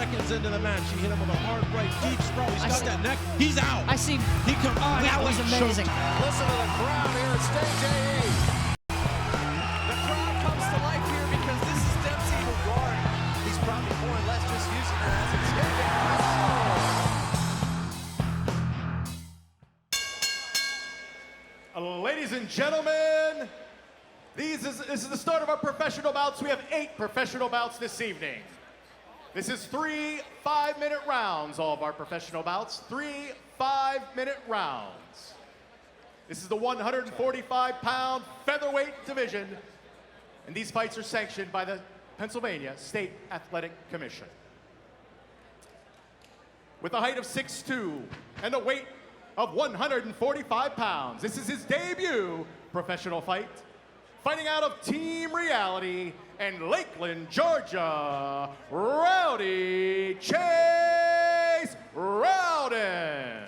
seconds into the match. He hit him with a hard right deep sprawl. He's got that neck. He's out. I see. He completely that was amazing. choked. Listen to the crowd here at Stage AE. The crowd comes to life here because this is Dempsey who guard. He's probably more or less just using her as a ticket. Ladies and gentlemen, this is the start of our professional bouts. We have 8 professional bouts this evening. This is 3 5-minute rounds, all of our professional bouts. 3 5-minute rounds. This is the 145-pound featherweight division, and these fights are sanctioned by the Pennsylvania State Athletic Commission. With a height of 6'2" and a weight of 145 pounds, this is his debut professional fight. Fighting out of Team Reality in Lakeland, Georgia, Rowdy Chase Rowden.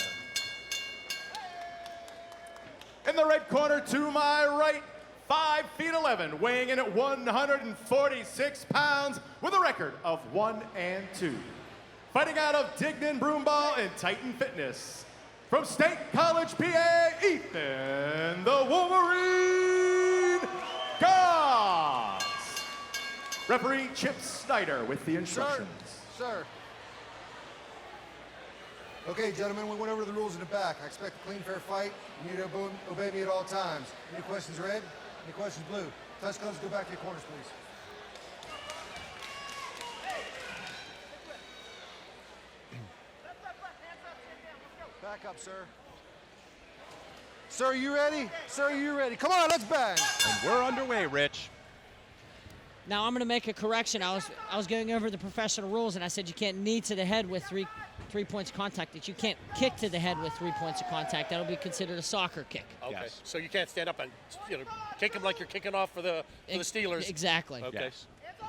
In the red corner to my right, 5'11", weighing in at 146 pounds with a record of 1-2. Fighting out of Dignan Broomball and Titan Fitness. From State College, PA, Ethan the Wolverine Goss. Referee Chip Snyder with the instructions. Sir. Okay, gentlemen, we went over the rules in the back. I expect a clean, fair fight. You need to obey me at all times. Any questions, red? Any questions, blue? Touch gloves, go back to your corners, please. Back up, sir. Sir, you ready? Sir, you ready? Come on, let's bang. And we're underway, Rich. Now I'm going to make a correction. I was going over the professional rules, and I said you can't knee to the head with three points of contact. That you can't kick to the head with 3 points of contact. That'll be considered a soccer kick. Okay, Yes. so you can't stand up and kick him like you're kicking off for the Steelers. Exactly. Okay. Yes. Yeah.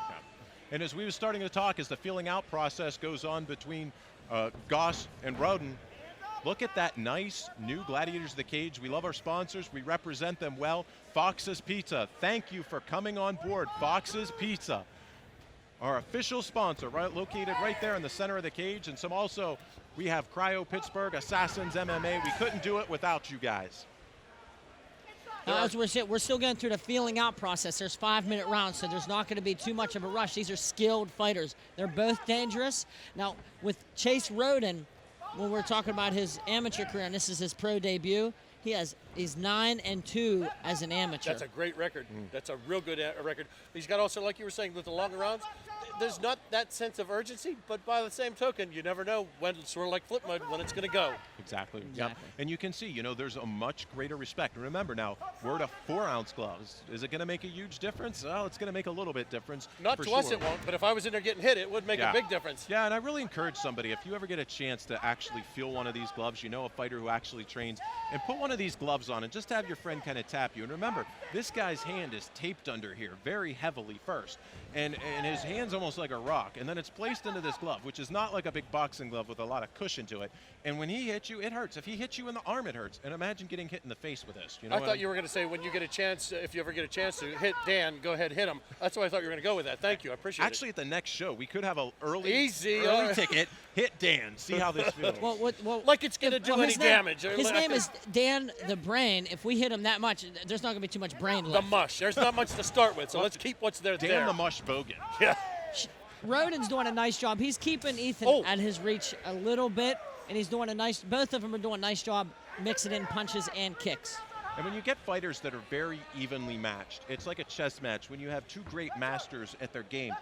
And as we were starting to talk, as the feeling out process goes on between Goss and Rowden, look at that nice new Gladiators of the Cage. We love our sponsors. We represent them well. Fox's Pizza. Thank you for coming on board. Fox's Pizza, our official sponsor, right, located right there in the center of the cage. And some also, we have Cryo Pittsburgh, Assassins MMA. We couldn't do it without you guys. Now, as we're still going through the feeling out process. There's 5-minute rounds, so there's not going to be too much of a rush. These are skilled fighters. They're both dangerous. Now, with Chase Rowden, when we're talking about his amateur career, and this is his pro debut, he's 9-2 as an amateur. That's a great record. That's a real good record. He's got also, like you were saying, with the longer rounds, there's not that sense of urgency, but by the same token, you never know when, sort of like flip mode, when it's going to go. Exactly. Yep. And you can see, there's a much greater respect. And remember now, we're to 4-ounce gloves. Is it going to make a huge difference? Well, it's going to make a little bit difference. Not for to us sure. it won't, but if I was in there getting hit, it would make a big difference. Yeah, and I really encourage somebody, if you ever get a chance to actually feel one of these gloves, a fighter who actually trains, and put one of these gloves on and just have your friend kind of tap you. And remember, this guy's hand is taped under here very heavily first. And his hand's almost like a rock. And then it's placed into this glove, which is not like a big boxing glove with a lot of cushion to it. And when he hits you, it hurts. If he hits you in the arm, it hurts. And imagine getting hit in the face with this. I thought you were going to say when you get a chance, if you ever get a chance to hit Dan, go ahead and hit him. That's why I thought you were going to go with that. Thank you. I appreciate it. Actually, at the next show, we could have an early ticket, hit Dan, see how this feels. Well, like it's going to do any damage. His name is Dan the Brain. If we hit him that much, there's not going to be too much brain left. The mush. There's not much to start with, so let's keep what's there. Dan the Mush Bogan. Yeah. Rowden's doing a nice job. He's keeping Ethan at his reach a little bit, and he's doing both of them are doing a nice job mixing in punches and kicks. And when you get fighters that are very evenly matched, it's like a chess match. When you have two great masters at their game,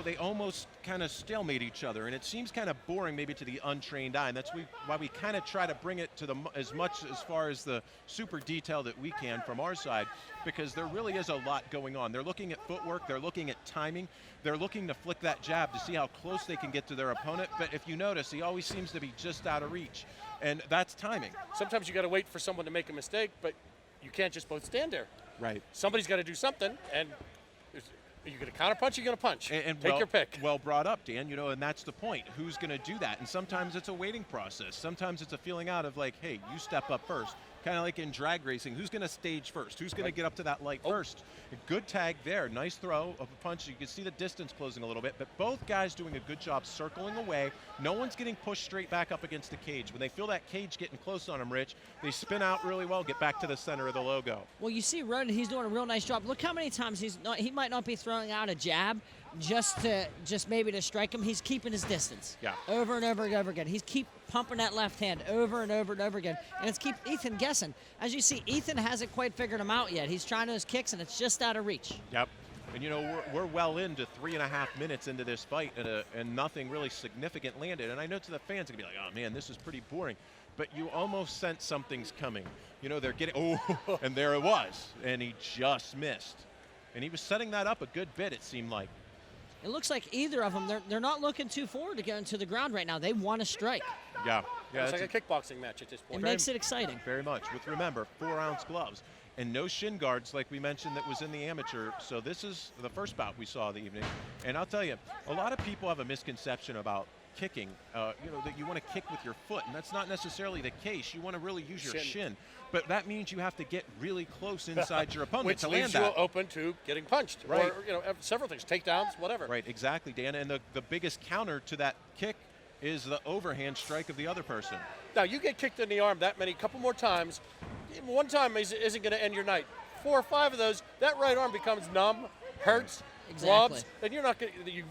they almost kind of stalemate each other, and it seems kind of boring maybe to the untrained eye, and that's why we kind of try to bring it to as much as far as the super detail that we can from our side, because there really is a lot going on. They're looking at footwork, they're looking at timing, they're looking to flick that jab to see how close they can get to their opponent, but if you notice, he always seems to be just out of reach, and that's timing. Sometimes you got to wait for someone to make a mistake, but you can't just both stand there. Right. Somebody's got to do something, and Are you going to counter punch? Or are you going to punch? And Take your pick. Well brought up, Dan. And that's the point. Who's going to do that? And sometimes it's a waiting process. Sometimes it's a feeling out of like, hey, you step up first. Kind of like in drag racing, who's going to stage first? Who's going to get up to that light first? A good tag there. Nice throw of a punch. You can see the distance closing a little bit, but both guys doing a good job circling away. No one's getting pushed straight back up against the cage. When they feel that cage getting close on them, Rich, they spin out really well, get back to the center of the logo. Well, you see Rowden, he's doing a real nice job. Look how many times he might not be throwing out a jab just maybe to strike him. He's keeping his distance. Yeah. Over and over and over again. He's keep pumping that left hand over and over and over again. And it's keep Ethan guessing. As you see, Ethan hasn't quite figured him out yet. He's trying those kicks, and it's just out of reach. Yep. And we're well into 3.5 minutes into this fight, and nothing really significant landed. And I know to the fans, it's gonna be like, oh man, this is pretty boring. But you almost sense something's coming. They're getting, and there it was. And he just missed. And he was setting that up a good bit, it seemed like. It looks like either of them, they're not looking too forward to get into the ground right now. They want to strike. Yeah. It's like a kickboxing match at this point. It makes it exciting. Very much. With, remember, 4-ounce gloves. And no shin guards like we mentioned that was in the amateur. So this is the first bout we saw the evening. And I'll tell you, a lot of people have a misconception about kicking, that you want to kick with your foot. And that's not necessarily the case. You want to really use your shin. But that means you have to get really close inside your opponent Which to leaves land you that. open to getting punched. Right. Or, several things, takedowns, whatever. Right, exactly, Dan. And the biggest counter to that kick is the overhand strike of the other person. Now, you get kicked in the arm that many, couple more times, one time isn't going to end your night. 4 or 5 of those, that right arm becomes numb, hurts, Exactly. throbs, and you're not going to, you've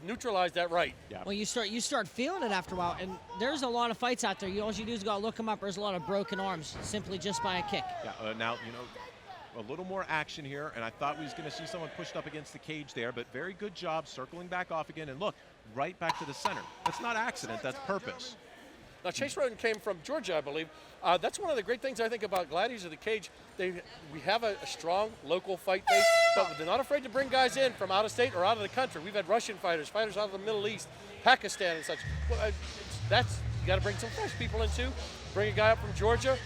neutralized that right. Yeah. Well, you start feeling it after a while, and there's a lot of fights out there. All you do is go look them up. There's a lot of broken arms simply just by a kick. Yeah, now, a little more action here, and I thought we was going to see someone pushed up against the cage there, but very good job circling back off again, and look, right back to the center. That's not accident, that's purpose. Now, Chase Rowden came from Georgia, I believe. That's one of the great things I think about Gladiators of the Cage. We have a strong local fight base, but they're not afraid to bring guys in from out of state or out of the country. We've had Russian fighters out of the Middle East, Pakistan and such. Well, you got to bring some fresh people in too. Bring a guy up from Georgia.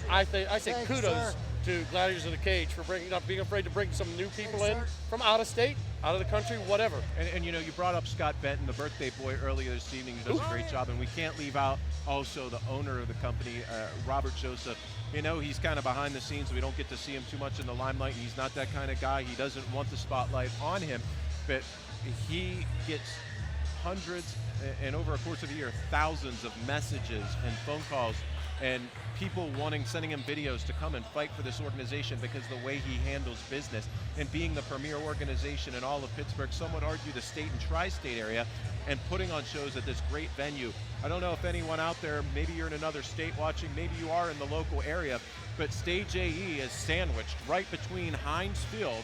I say kudos to Gladiators of the Cage for not being afraid to bring some new people in from out of state, out of the country, whatever. And you brought up Scott Benton, the birthday boy, earlier this evening. He does a great job, and we can't leave out also the owner of the company, Robert Joseph. He's kind of behind the scenes. We don't get to see him too much in the limelight. He's not that kind of guy. He doesn't want the spotlight on him, but he gets hundreds and over a course of a year, thousands of messages and phone calls and people sending him videos to come and fight for this organization because the way he handles business and being the premier organization in all of Pittsburgh, some would argue the state and tri-state area, and putting on shows at this great venue. I don't know if anyone out there, maybe you're in another state watching, maybe you are in the local area, but Stage AE is sandwiched right between Heinz Field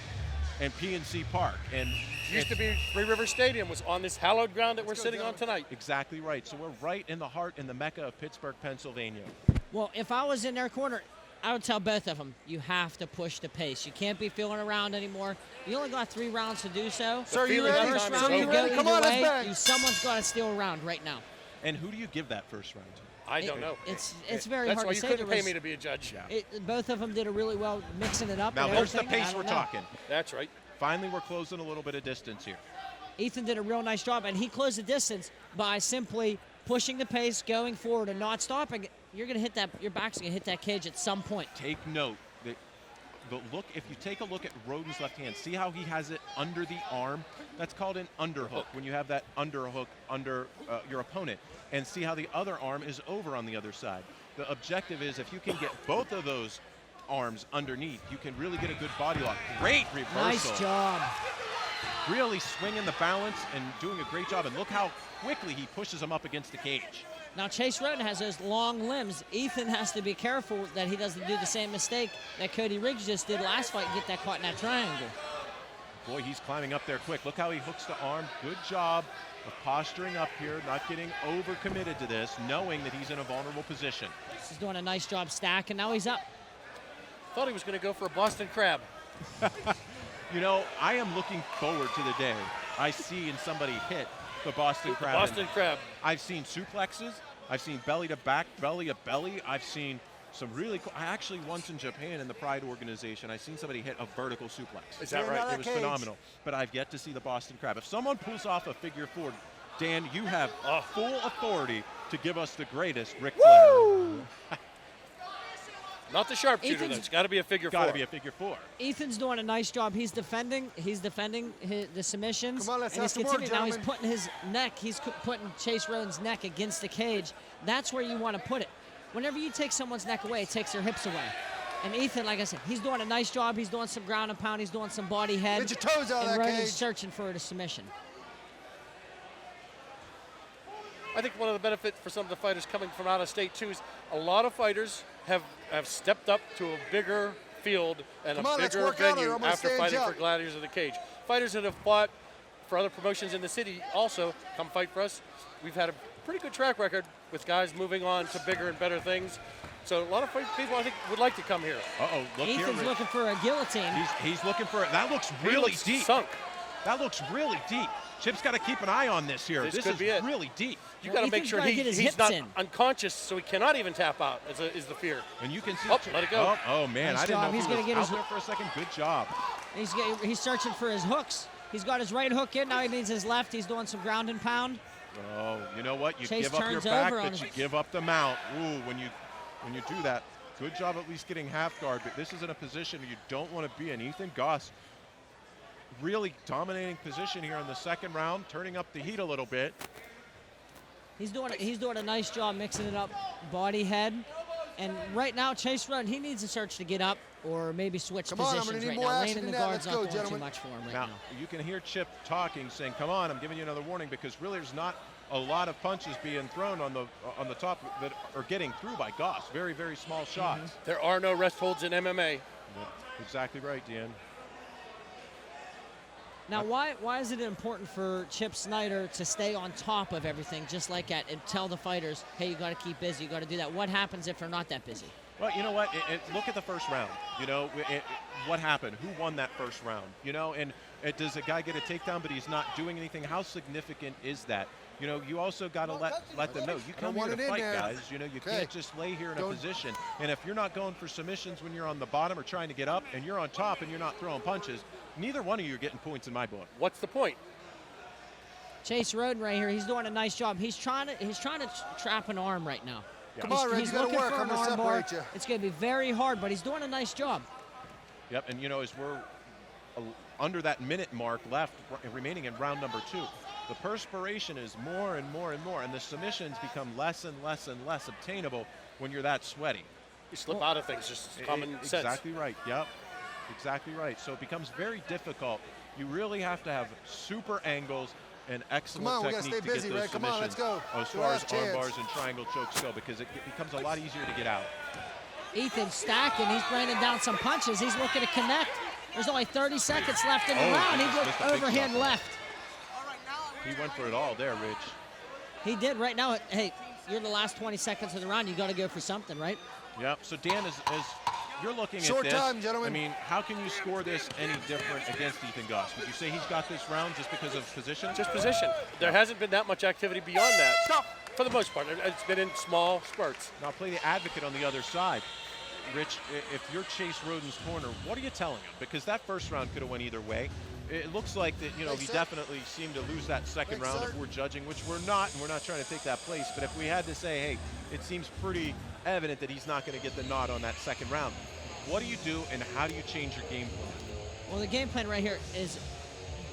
and PNC Park. And Used to be Three River Stadium, was on this hallowed ground that we're sitting on tonight. Exactly right. So we're right in the heart, in the mecca of Pittsburgh, Pennsylvania. Well, if I was in their corner, I would tell both of them, you have to push the pace. You can't be feeling around anymore. You only got 3 rounds to do so. Sir, you feeling ready? First time is round, you over. go either Come on, let's way. bang. Someone's got to steal a round right now. And who do you give that first round to? I don't know. It's very That's hard why to you say. couldn't pay me to be a judge. Both of them did a really well mixing it up. Now, and what's the everything. I pace don't we're know. talking? That's right. Finally, we're closing a little bit of distance here. Ethan did a real nice job, and he closed the distance by simply pushing the pace, going forward, and not stopping. You're going to hit that. Your back's going to hit that cage at some point. Take note that if you take a look at Rowden's left hand, see how he has it under the arm? That's called an underhook, when you have that underhook under your opponent. And see how the other arm is over on the other side. The objective is if you can get both of those arms underneath, you can really get a good body lock. Great reversal. Nice job. Really swinging the balance and doing a great job. And look how quickly he pushes him up against the cage. Now, Chase Rowden has those long limbs. Ethan has to be careful that he doesn't do the same mistake that Cody Riggs just did last fight and get that caught in that triangle. Boy, he's climbing up there quick. Look how he hooks the arm. Good job of posturing up here, not getting overcommitted to this, knowing that he's in a vulnerable position. He's doing a nice job stacking. Now he's up. Thought he was going to go for a Boston Crab. I am looking forward to the day I see in somebody hit the Boston Crab. Boston Crab. I've seen suplexes. I've seen belly to back, belly to belly. I've seen some really cool. I actually once in Japan in the Pride organization, I seen somebody hit a vertical suplex. Is that right? It was phenomenal. But I've yet to see the Boston Crab. If someone pulls off a figure four, Dan, you have full authority to give us the greatest Ric Flair. Not the sharpshooter, though. It's got to be a figure four. Got to be a figure four. Ethan's doing a nice job. He's defending the submissions. Come on, let's and have he's some more, continuing. Now he's gentlemen. putting his neck, he's putting Chase Rowden's neck against the cage. That's where you want to put it. Whenever you take someone's neck away, it takes their hips away. And Ethan, like I said, he's doing a nice job. He's doing some ground and pound. He's doing some body head. Get your toes out of and that Rowden's cage. searching for a submission. I think one of the benefits for some of the fighters coming from out of state too is a lot of fighters have stepped up to a bigger field and Come a on, let's bigger work out venue here. I'm gonna after stand fighting you for up. Gladiators of the Cage. Fighters that have fought for other promotions in the city also come fight for us. We've had a pretty good track record with guys moving on to bigger and better things. So a lot of people, I think, would like to come here. Uh-oh, look here, Ethan's Rich. looking for a guillotine. He's looking for it. That looks He really looks deep. sunk. That looks really deep. Chip's got to keep an eye on this here. This This could is be it. really deep. You Well, got to make Ethan's sure gotta get his he's hips not in. unconscious, so he cannot even tap out. Is the fear? And you can see. Oh, let it go. Oh man, Nice I didn't job. know He's he gonna was get out his- there for a second. Good job. He's searching for his hooks. He's got his right hook in. Now he needs his left. He's doing some ground and pound. Oh, you know what? You Chase give up your turns back, over on but you him. give up the mount. Ooh, when you do that, good job at least getting half guard. But this is in a position you don't want to be in. Ethan Goss really dominating position here in the second round, turning up the heat a little bit. He's doing a nice job mixing it up, body head. And right now, Chase Rowden, he needs a search to get up or maybe switch Come on, I'm positions gonna need right more now. action Laying in than the that. guard's Let's not go, doing too gentlemen. much for him right Now, now. you can hear Chip talking, saying, come on, I'm giving you another warning, because really there's not a lot of punches being thrown on the top that are getting through by Goss. Very, very small shots. There are no rest holds in MMA. Yep, exactly right, Dan. Now, why is it important for Chip Snyder to stay on top of everything just like that and tell the fighters, hey, you got to keep busy, you got to do that? What happens if they're not that busy? Well, you know what? Look at the first round. You know, what happened? Who won that first round? You know, and does a guy get a takedown, but he's not doing anything? How significant is that? You know, you also got to let them know. You come here want to it in fight, there. guys. You know, you can't just lay here in a position. And if you're not going for submissions when you're on the bottom or trying to get up, and you're on top and you're not throwing punches, neither one of you are getting points in my book. What's the point? Chase Rowden right here, he's doing a nice job. He's trying to trap an arm right now. Come on, Red, He's you gotta looking work. for I'm an gonna arm bar. separate you. It's going to be very hard, but he's doing a nice job. Yep, and you know, as we're under that minute mark left, remaining in round number 2, the perspiration is more and more and more, and the submissions become less and less and less obtainable when you're that sweaty. You slip out of things, just common sense. Exactly right, yep, exactly right. So it becomes very difficult. You really have to have super angles and excellent Come on, we gotta technique stay to busy, get those Red. Come on, let's submissions go. as Your far as last arm chance. bars and triangle chokes go, because it becomes a lot easier to get out. Ethan stacking, he's raining down some punches. He's looking to connect. There's only 30 seconds left in the round. He he went missed a big overhand shot. left. He went for it all there, Rich. He did right now. Hey, you're the last 20 seconds of the round. You got to go for something, right? Yep. So Dan, as you're looking Short at this, time, gentlemen. I mean, how can you score this any different against Ethan Goss? Would you say he's got this round just because of position? Just position. There hasn't been that much activity beyond that. Stop. For the most part, it's been in small spurts. Now play the advocate on the other side. Rich, if you're Chase Rowden's corner, what are you telling him? Because that first round could have went either way. It looks like that, you know, he definitely seemed to lose that second round if we're judging, which we're not, and we're not trying to take that place. But if we had to say, hey, it seems pretty evident that he's not going to get the nod on that second round. What do you do, and how do you change your game plan? Well, the game plan right here is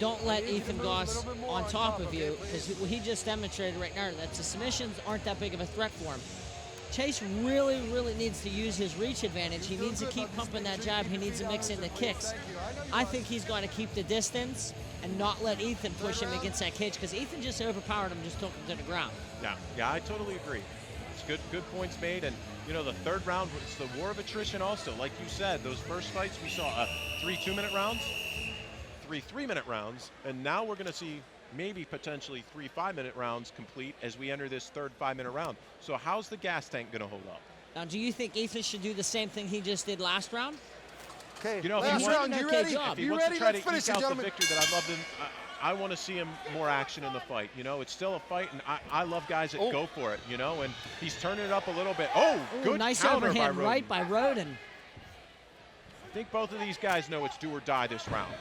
don't let Ethan Goss on top of you, because he just demonstrated right now that the submissions aren't that big of a threat for him. Chase really, really needs to use his reach advantage. He needs to keep pumping that jab. He needs to mix in the kicks. I think he's going to keep the distance and not let Ethan push him against that cage, because Ethan just overpowered him, just took him to the ground. Yeah, I totally agree. It's good points made, and you know, the third round was the war of attrition also. Like you said, those first fights we saw 3 2-minute rounds, 3 3-minute rounds, and now we're going to see maybe potentially 3 5-minute rounds complete as we enter this third 5-minute round. So how's the gas tank going to hold up? Now, do you think Ethan should do the same thing he just did last round? Okay, You know, if last he wants- round, you Okay, ready? job. If he You wants ready? to try Let's to finish eke it, out the gentlemen. victory that I'd love I want to see him more action in the fight. You know, it's still a fight, and I love guys that go for it, you know, and he's turning it up a little bit. Oh, good nice counter overhand by right by Rowden. I think both of these guys know it's do or die this round.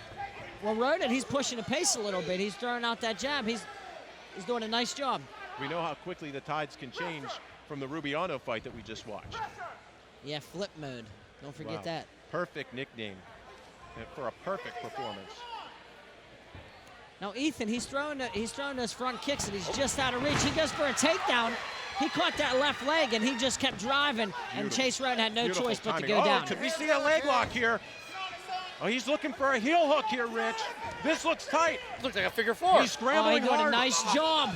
Well, Rowden, he's pushing the pace a little bit. He's throwing out that jab. He's doing a nice job. We know how quickly the tides can change from the Rubiano fight that we just watched. Yeah, flip mode. Don't forget Wow. that. Perfect nickname for a perfect performance. Now Ethan, he's throwing those front kicks and he's just out of reach. He goes for a takedown. He caught that left leg and he just kept driving. And Chase Rowden had no Beautiful choice but to timing. go down. Could we see a leg lock here? Oh, he's looking for a heel hook here, Rich. This looks tight. Looks like a figure four. He's scrambling he did hard. a nice job.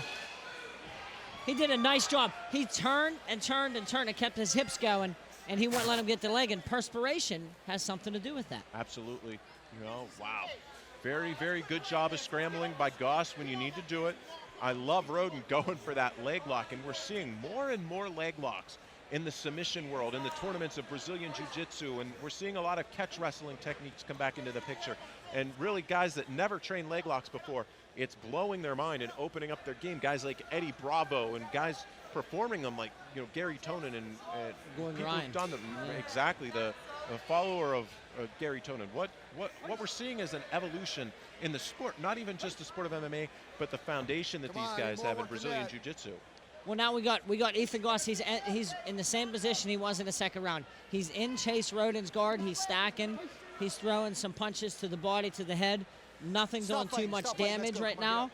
He did a nice job. He turned and turned and turned and kept his hips going, and he wouldn't let him get the leg, and perspiration has something to do with that. Absolutely. You know, wow. Very, very good job of scrambling by Goss when you need to do it. I love Rowden going for that leg lock, and we're seeing more and more leg locks in the submission world, in the tournaments of Brazilian Jiu-Jitsu, and we're seeing a lot of catch wrestling techniques come back into the picture. And really guys that never trained leg locks before, it's blowing their mind and opening up their game. Guys like Eddie Bravo and guys performing them like, you know, Gary Tonin and Gordon people Ryan. who've done them. Yeah. Exactly, the follower of Gary Tonin. What we're seeing is an evolution in the sport, not even just the sport of MMA, but the foundation that these guys have in Brazilian Jiu-Jitsu. Well, now we got Ethan Goss. He's in the same position he was in the second round. He's in Chase Rowden's guard. He's stacking. He's throwing some punches to the body, to the head. Nothing doing too much damage right now.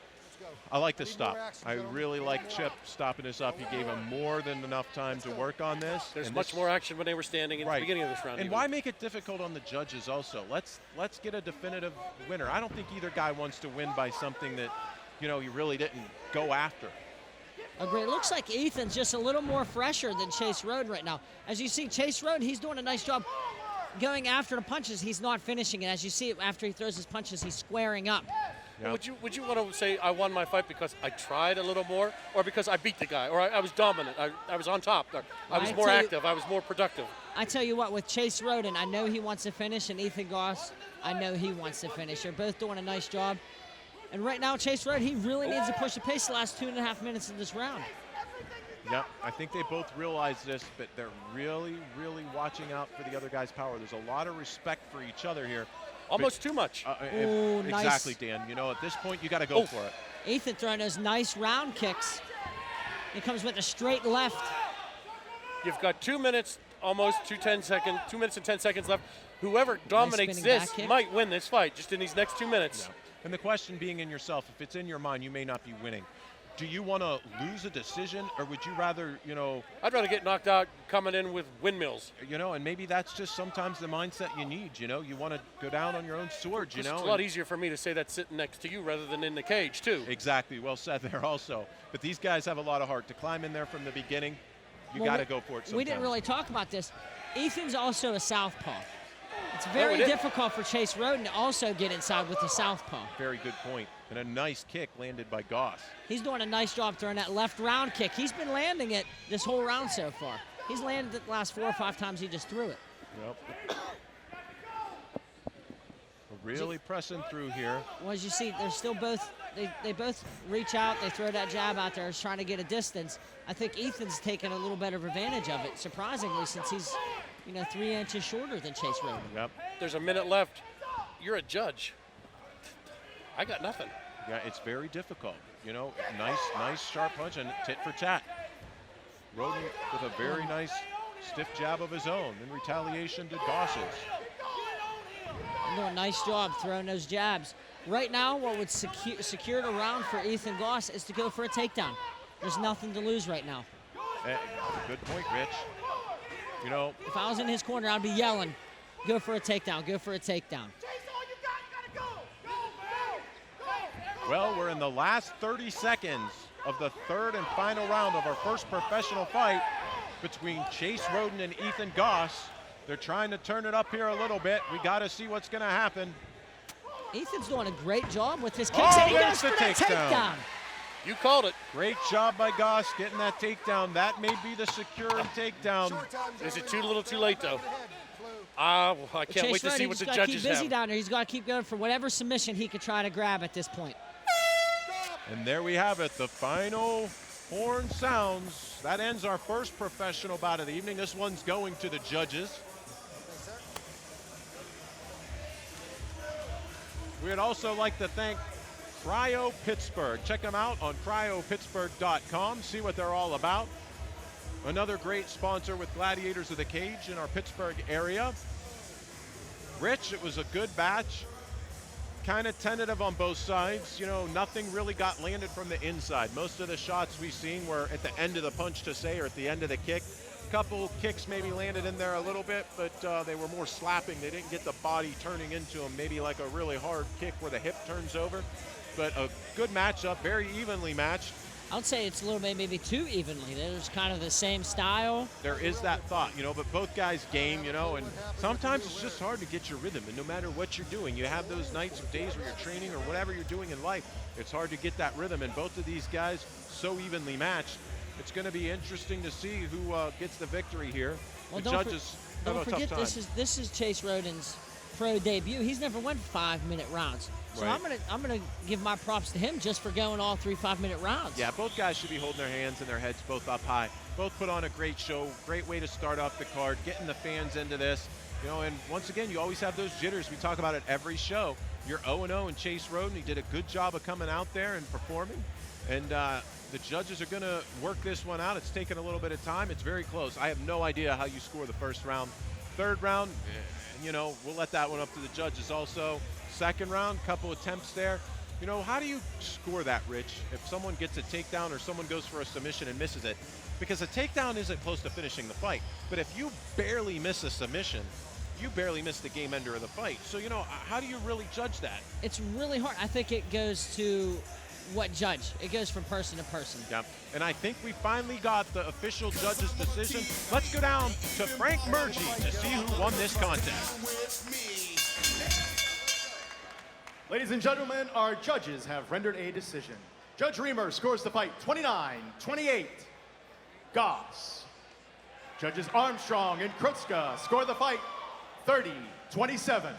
I like this stop. I really like Chip stopping this up. He gave him more than enough time to work on this. There's much more action when they were standing in the beginning of this round. And even. why make it difficult on the judges also? Let's get a definitive winner. I don't think either guy wants to win by something that, you know, you really didn't go after. Agree. It looks like Ethan's just a little more fresher than Chase Rowden right now. As you see, Chase Rowden, he's doing a nice job going after the punches. He's not finishing it. As you see, after he throws his punches, he's squaring up. Yep. Would you want to say I won my fight because I tried a little more, or because I beat the guy, or I was dominant, I was on top, or I was more active, I was more productive? I tell you what, with Chase Rowden, I know he wants to finish, and Ethan Goss, I know he wants to finish. They're both doing a nice job. And right now, Chase Rowden, he really needs to push the pace the last 2.5 minutes of this round. Yep, I think they both realize this, but they're really, really watching out for the other guy's power. There's a lot of respect for each other here. Almost too much. Ooh, exactly, nice. Dan. You know, at this point, you got to go for it. Ethan throwing those nice round kicks. He comes with a straight left. You've got 2 minutes, almost 2 minutes and 10 seconds left. Whoever dominates this might win this fight just in these next 2 minutes. Yeah. And the question being in yourself, if it's in your mind, you may not be winning. Do you want to lose a decision, or would you rather, you know... I'd rather get knocked out coming in with windmills. You know, and maybe that's just sometimes the mindset you need, you know? You want to go down on your own sword, you know? It's a lot easier for me to say that sitting next to you rather than in the cage, too. Exactly. Well said there also. But these guys have a lot of heart. To climb in there from the beginning, you got to go for it sometimes. We didn't really talk about this. Ethan's also a southpaw. It's very difficult for Chase Rowden to also get inside with the southpaw. Very good point. And a nice kick landed by Goss. He's doing a nice job throwing that left round kick. He's been landing it this whole round so far. He's landed it the last 4 or 5 times he just threw it. Yep. We're really pressing through here. Well, as you see, they're still both, they both reach out, they throw that jab out there, trying to get a distance. I think Ethan's taken a little better advantage of it, surprisingly, since he's, you know, 3 inches shorter than Chase Rowden. Yep. There's a minute left. You're a judge. I got nothing. Yeah, it's very difficult. You know, nice sharp punch and tit for tat. Rowden with a very nice stiff jab of his own in retaliation to Goss's. Doing a nice job throwing those jabs. Right now, what would secure the round for Ethan Goss is to go for a takedown. There's nothing to lose right now. Good point, Rich. You know, if I was in his corner, I'd be yelling, go for a takedown, go for a takedown. Well, we're in the last 30 seconds of the third and final round of our first professional fight between Chase Rowden and Ethan Goss. They're trying to turn it up here a little bit. We got to see what's going to happen. Ethan's doing a great job with his kicks, and he goes for that takedown. You called it. Great job by Goss getting that takedown. That may be the securing takedown. Is it too little too late, though? I can't wait to see what the judges have. He's got to keep busy down there. He's got to keep going for whatever submission he could try to grab at this point. And there we have it, the final horn sounds. That ends our first professional bout of the evening. This one's going to the judges. We'd also like to thank Cryo Pittsburgh. Check them out on cryopittsburgh.com. See what they're all about. Another great sponsor with Gladiators of the Cage in our Pittsburgh area. Rich, it was a good batch. Kind of tentative on both sides. You know, nothing really got landed from the inside. Most of the shots we've seen were at the end of the punch to say, or at the end of the kick. Couple kicks maybe landed in there a little bit, but they were more slapping. They didn't get the body turning into them, maybe like a really hard kick where the hip turns over. But a good matchup, very evenly matched. I would say it's a little bit, maybe too evenly. There's kind of the same style. There is that thought, you know, but both guys game, you know, and sometimes it's just hard to get your rhythm. And no matter what you're doing, you have those nights or days where you're training or whatever you're doing in life, it's hard to get that rhythm. And both of these guys so evenly matched. It's going to be interesting to see who gets the victory here. Well, the judges have don't a forget tough time. this is Chase Rowden's pro debut. He's never won 5-minute rounds. So Right. I'm gonna give my props to him just for going all 3 5-minute rounds. Yeah, both guys should be holding their hands and their heads both up high. Both put on a great show. Great way to start off the card, getting the fans into this. You know, and once again, you always have those jitters. We talk about it every show. You're 0-0 and Chase Rowden. He did a good job of coming out there and performing. And the judges are going to work this one out. It's taken a little bit of time. It's very close. I have no idea how you score the first round. Third round, you know, we'll let that one up to the judges also. Second round, couple attempts there. You know, how do you score that, Rich, if someone gets a takedown or someone goes for a submission and misses it? Because a takedown isn't close to finishing the fight. But if you barely miss a submission, you barely miss the game ender of the fight. So, you know, how do you really judge that? It's really hard. I think it goes to what judge. It goes from person to person. Yeah, and I think we finally got the official judge's decision. Let's go down to Frank Murgy to see who won this contest. Ladies and gentlemen, our judges have rendered a decision. Judge Reamer scores the fight 29-28. Goss. Judges Armstrong and Krutska score the fight 30-27.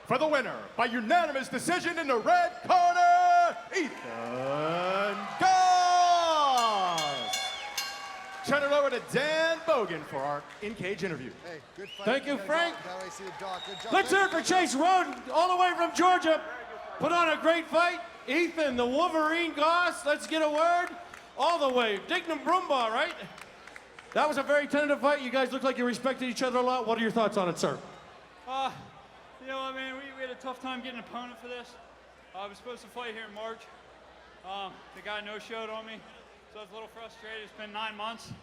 For the winner, by unanimous decision in the red corner, Ethan Goss. Turn it over to Dan Bogan for our in-cage interview. Hey, good fight. Thank you, Frank. Now I see the doc. Good job. Let's hear it for Chase Rowden, all the way from Georgia. Put on a great fight. Ethan, the Wolverine Goss, let's get a word. All the way, Dignam Brumbaugh, right? That was a very tentative fight. You guys look like you respected each other a lot. What are your thoughts on it, sir? You know, I mean, we had a tough time getting an opponent for this. I was supposed to fight here in March. The guy no-showed on me, so I was a little frustrated. It's been 9 months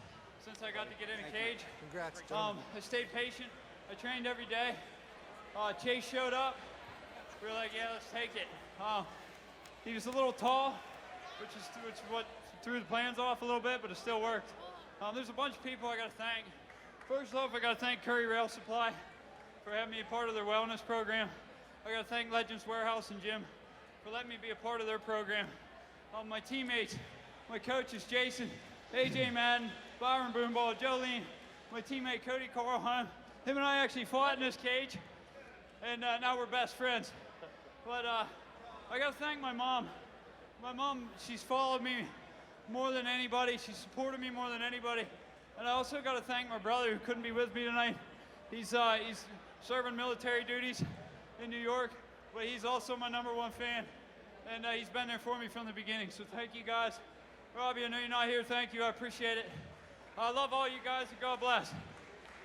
since I got to get in a cage. Congrats, I gentlemen. stayed patient. I trained every day. Chase showed up. We were like, yeah, let's take it. He was a little tall, which is what threw the plans off a little bit, but it still worked. There's a bunch of people I got to thank. First off, I got to thank Curry Rail Supply for having me a part of their wellness program. I got to thank Legends Warehouse and Gym for letting me be a part of their program. My teammates, my coaches, Jason, AJ Madden, Byron Boomball, Jolene, my teammate Cody Carlheim. Him and I actually fought in this cage, and now we're best friends. But I got to thank my mom. My mom, she's followed me more than anybody. She's supported me more than anybody. And I also got to thank my brother who couldn't be with me tonight. He's serving military duties in New York, but he's also my #1 fan. And he's been there for me from the beginning. So thank you guys. Robbie, I know you're not here. Thank you. I appreciate it. I love all you guys, and God bless.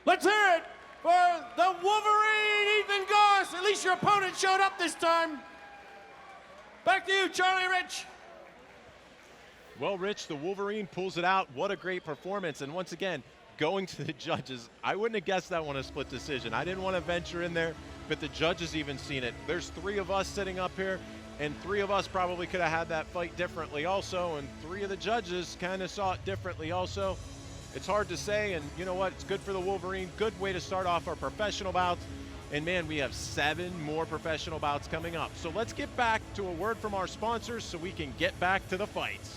Let's hear it for the Wolverine, Ethan Goss. At least your opponent showed up this time. Back to you, Charlie Rich. Well, Rich, the Wolverine pulls it out. What a great performance. And once again, going to the judges, I wouldn't have guessed that one a split decision. I didn't want to venture in there, but the judges even seen it. There's 3 of us sitting up here, and 3 of us probably could have had that fight differently also, and 3 of the judges kind of saw it differently also. It's hard to say, and you know what? It's good for the Wolverine. Good way to start off our professional bouts. And man, we have 7 more professional bouts coming up. So let's get back to a word from our sponsors so we can get back to the fights.